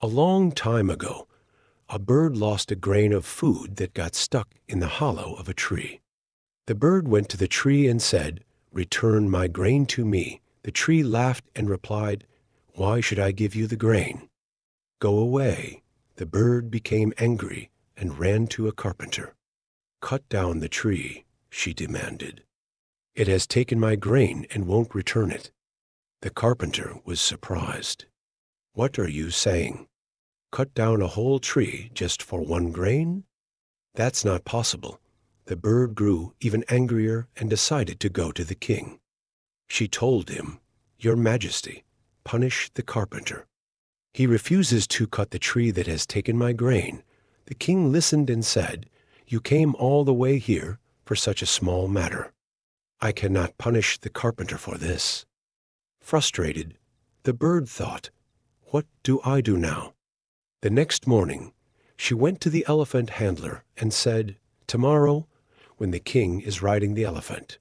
A long time ago, a bird lost a grain of food that got stuck in the hollow of a tree. The bird went to the tree and said, "Return my grain to me." The tree laughed and replied, "Why should I give you the grain? Go away." The bird became angry and ran to a carpenter. "Cut down the tree," she demanded. "It has taken my grain and won't return it." The carpenter was surprised. "What are you saying? Cut down a whole tree just for one grain? That's not possible." The bird grew even angrier and decided to go to the king. She told him, "Your Majesty, punish the carpenter. He refuses to cut the tree that has taken my grain." The king listened and said, "You came all the way here for such a small matter. I cannot punish the carpenter for this." Frustrated, the bird thought, "What do I do now?" The next morning, she went to the elephant handler and said, "Tomorrow, when the king is riding the elephant,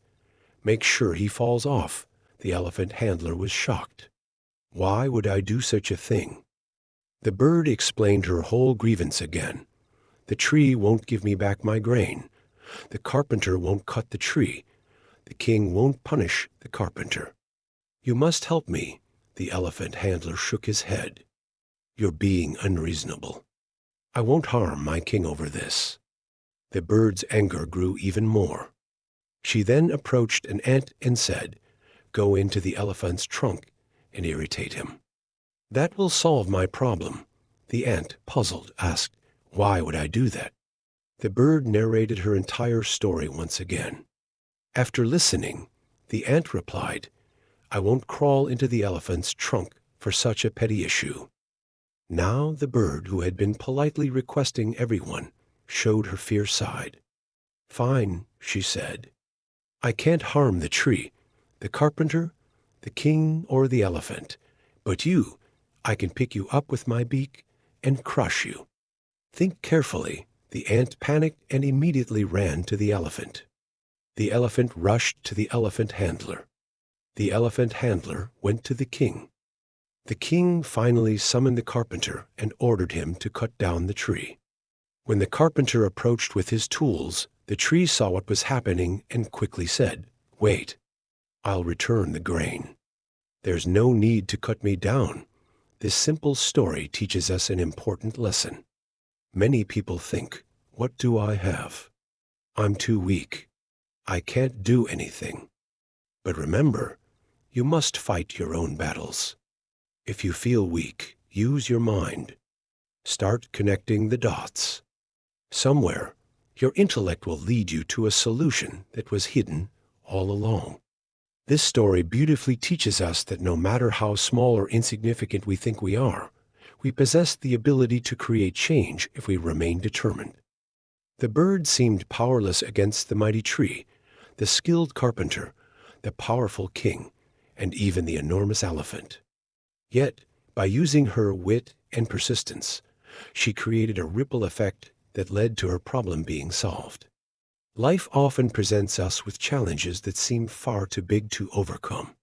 make sure he falls off." The elephant handler was shocked. "Why would I do such a thing?" The bird explained her whole grievance again. "The tree won't give me back my grain. The carpenter won't cut the tree. The king won't punish the carpenter. You must help me." The elephant handler shook his head. "You're being unreasonable. I won't harm my king over this." The bird's anger grew even more. She then approached an ant and said, "Go into the elephant's trunk and irritate him. That will solve my problem." The ant, puzzled, asked, "Why would I do that?" The bird narrated her entire story once again. After listening, the ant replied, "I won't crawl into the elephant's trunk for such a petty issue." Now the bird, who had been politely requesting everyone, showed her fierce side. "Fine," she said. "I can't harm the tree, the carpenter, the king, or the elephant. But you, I can pick you up with my beak and crush you." Think carefully. The ant panicked and immediately ran to the elephant. The elephant rushed to the elephant handler. The elephant handler went to the king. The king finally summoned the carpenter and ordered him to cut down the tree. When the carpenter approached with his tools, the tree saw what was happening and quickly said, "Wait, I'll return the grain. There's no need to cut me down." This simple story teaches us an important lesson. Many people think, "What do I have? I'm too weak. I can't do anything." But remember, you must fight your own battles. If you feel weak, use your mind. Start connecting the dots. Somewhere, your intellect will lead you to a solution that was hidden all along. This story beautifully teaches us that no matter how small or insignificant we think we are, we possess the ability to create change if we remain determined. The bird seemed powerless against the mighty tree, the skilled carpenter, the powerful king, and even the enormous elephant. Yet, by using her wit and persistence, she created a ripple effect that led to her problem being solved. Life often presents us with challenges that seem far too big to overcome.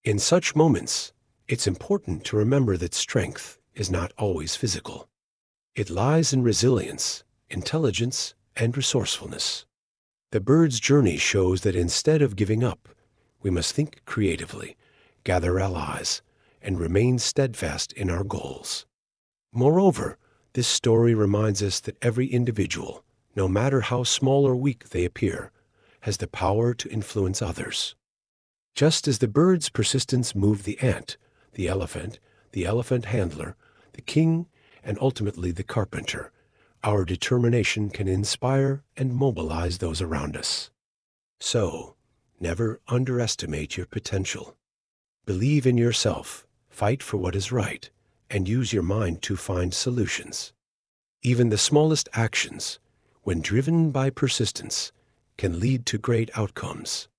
In such moments, it's important to remember that strength is not always physical. It lies in resilience, intelligence, and resourcefulness. The bird's journey shows that instead of giving up, we must think creatively, gather allies, and remain steadfast in our goals. Moreover, this story reminds us that every individual, no matter how small or weak they appear, has the power to influence others. Just as the bird's persistence moved the ant, the elephant handler, the king, and ultimately the carpenter, our determination can inspire and mobilize those around us. So, never underestimate your potential. Believe in yourself, fight for what is right, and use your mind to find solutions. Even the smallest actions, when driven by persistence, can lead to great outcomes.